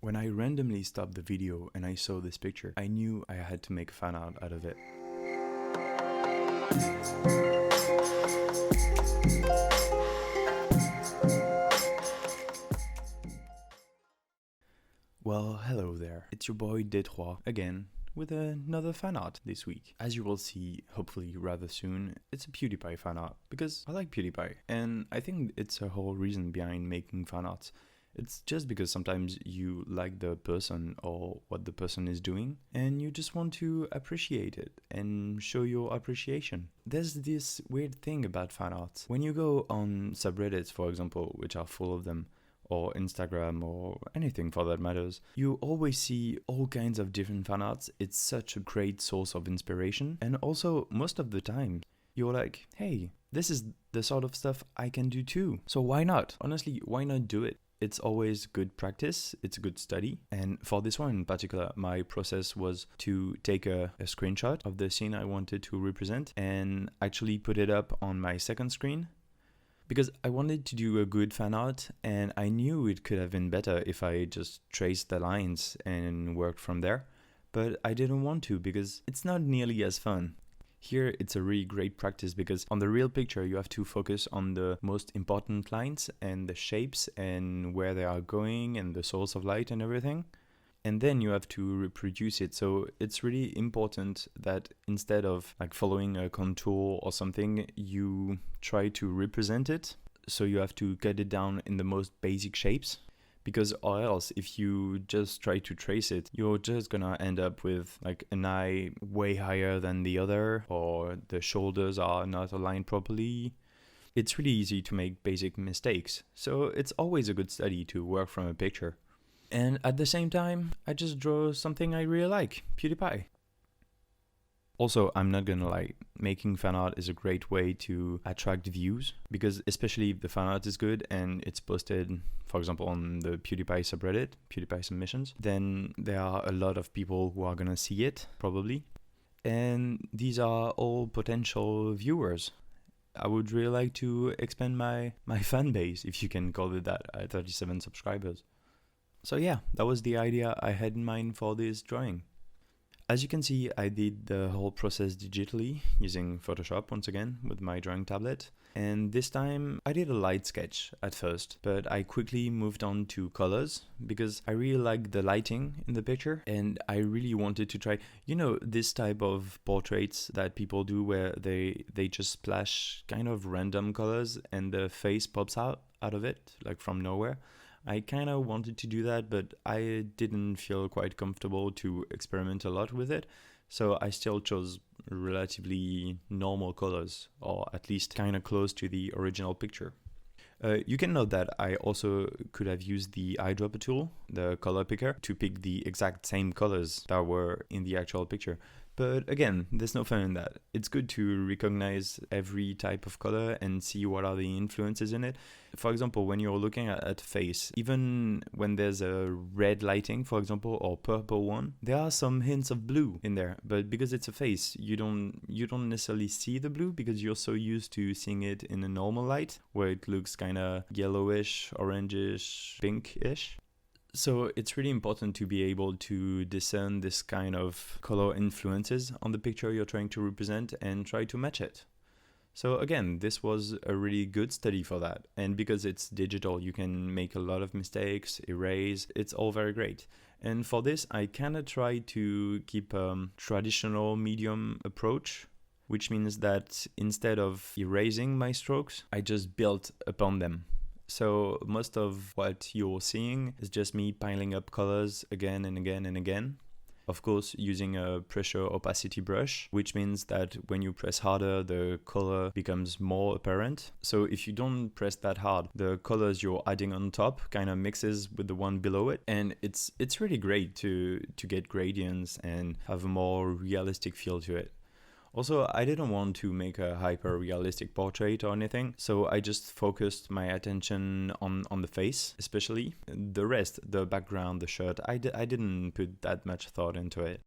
When I randomly stopped the video and I saw this picture, I knew I had to make a fan art out of it. Well, hello there. It's your boy Détroit again with another fan art this week. As you will see, hopefully rather soon, it's a PewDiePie fan art because I like PewDiePie, and I think it's a whole reason behind making fan arts. It's just because sometimes you like the person or what the person is doing and you just want to appreciate it and show your appreciation. There's this weird thing about fan arts. When you go on subreddits, for example, which are full of them, or Instagram or anything for that matters, you always see all kinds of different fan arts. It's such a great source of inspiration, and also most of the time you're like, hey, this is the sort of stuff I can do too, so why not? Honestly, why not do it? It's always good practice, it's a good study, and for this one in particular, my process was to take a screenshot of the scene I wanted to represent and actually put it up on my second screen, because I wanted to do a good fan art and I knew it could have been better if I just traced the lines and worked from there, but I didn't want to because it's not nearly as fun. Here it's a really great practice because on the real picture you have to focus on the most important lines and the shapes and where they are going and the source of light and everything. And then you have to reproduce it. So it's really important that instead of like following a contour or something, you try to represent it. So you have to cut it down in the most basic shapes. Because or else, if you just try to trace it, you're just gonna end up with like an eye way higher than the other, or the shoulders are not aligned properly. It's really easy to make basic mistakes. So it's always a good study to work from a picture. And at the same time, I just draw something I really like, PewDiePie. Also, I'm not gonna lie, making fan art is a great way to attract views, because especially if the fan art is good and it's posted, for example, on the PewDiePie subreddit, PewDiePie submissions, then there are a lot of people who are gonna see it, probably. And these are all potential viewers. I would really like to expand my fan base, if you can call it that, at 37 subscribers. So yeah, that was the idea I had in mind for this drawing. As you can see, I did the whole process digitally using Photoshop once again with my drawing tablet. And this time I did a light sketch at first, but I quickly moved on to colors because I really liked the lighting in the picture and I really wanted to try, you know, this type of portraits that people do where they just splash kind of random colors and the face pops out of it, like from nowhere. I kind of wanted to do that, but I didn't feel quite comfortable to experiment a lot with it. So I still chose relatively normal colors, or at least kind of close to the original picture. You can note that I also could have used the eyedropper tool, the color picker, to pick the exact same colors that were in the actual picture. But again, there's no fun in that. It's good to recognize every type of color and see what are the influences in it. For example, when you're looking at a face, even when there's a red lighting, for example, or purple one, there are some hints of blue in there. But because it's a face, you don't necessarily see the blue because you're so used to seeing it in a normal light where it looks kind of yellowish, orangish, pinkish. So it's really important to be able to discern this kind of color influences on the picture you're trying to represent and try to match it. So again, this was a really good study for that. And because it's digital, you can make a lot of mistakes, erase, it's all very great. And for this, I kind of try to keep a traditional medium approach, which means that instead of erasing my strokes, I just built upon them. So most of what you're seeing is just me piling up colors again and again and again. Of course, using a pressure opacity brush, which means that when you press harder, the color becomes more apparent. So if you don't press that hard, the colors you're adding on top kind of mixes with the one below it. And it's really great to get gradients and have a more realistic feel to it. Also, I didn't want to make a hyper-realistic portrait or anything, so I just focused my attention on the face, especially. The rest, the background, the shirt, I didn't put that much thought into it.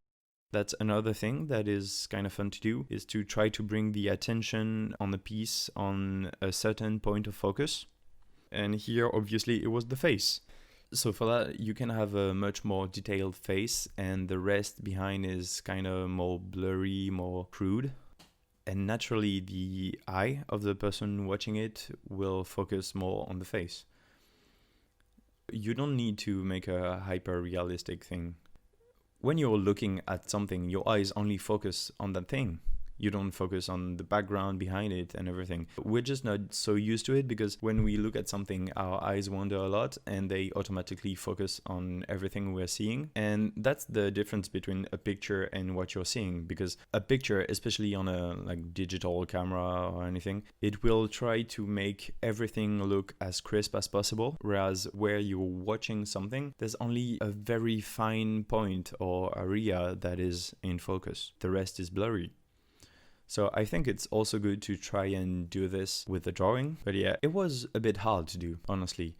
That's another thing that is kind of fun to do, is to try to bring the attention on the piece on a certain point of focus. And here, obviously, it was the face. So for that, you can have a much more detailed face, and the rest behind is kind of more blurry, more crude. And naturally, the eye of the person watching it will focus more on the face. You don't need to make a hyper-realistic thing. When you're looking at something, your eyes only focus on that thing. You don't focus on the background behind it and everything. We're just not so used to it because when we look at something, our eyes wander a lot and they automatically focus on everything we're seeing. And that's the difference between a picture and what you're seeing, because a picture, especially on a digital camera or anything, it will try to make everything look as crisp as possible. Whereas where you're watching something, there's only a very fine point or area that is in focus. The rest is blurry. So I think it's also good to try and do this with the drawing. But yeah, it was a bit hard to do, honestly.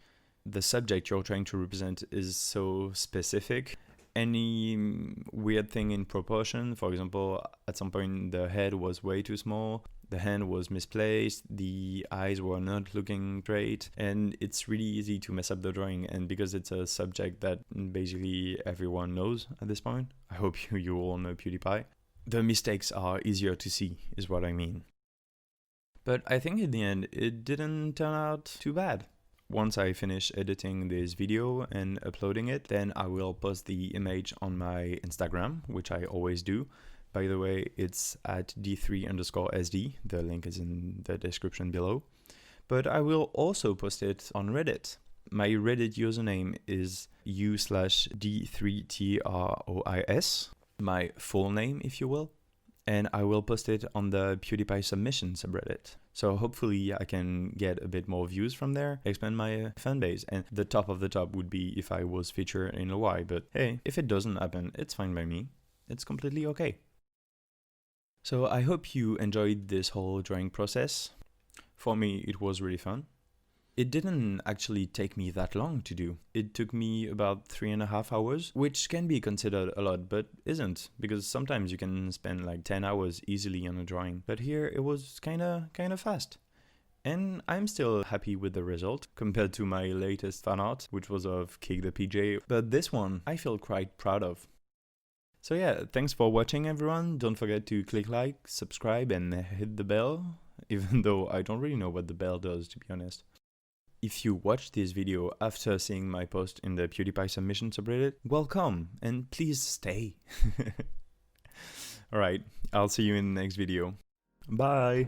The subject you're trying to represent is so specific. Any weird thing in proportion, for example, at some point the head was way too small, the hand was misplaced, the eyes were not looking straight, and it's really easy to mess up the drawing. And because it's a subject that basically everyone knows at this point, I hope you all know PewDiePie, the mistakes are easier to see, is what I mean. But I think in the end, it didn't turn out too bad. Once I finish editing this video and uploading it, then I will post the image on my Instagram, which I always do. By the way, it's at d3_sd. The link is in the description below. But I will also post it on Reddit. My Reddit username is u/d3trois. My full name, if you will, and I will post it on the PewDiePie submission subreddit. So hopefully I can get a bit more views from there, expand my fan base, and the top of the top would be if I was featured in Hawaii. But hey, if it doesn't happen, it's fine by me. It's completely okay. So I hope you enjoyed this whole drawing process. For me, it was really fun. It didn't actually take me that long to do. It took me about 3.5 hours, which can be considered a lot, but isn't, because sometimes you can spend like 10 hours easily on a drawing. But here it was kind of fast. And I'm still happy with the result compared to my latest fan art, which was of Kick the PJ. But this one I feel quite proud of. So yeah, thanks for watching everyone. Don't forget to click like, subscribe and hit the bell, even though I don't really know what the bell does, to be honest. If you watched this video after seeing my post in the PewDiePie submission subreddit, welcome and please stay. Alright, I'll see you in the next video. Bye!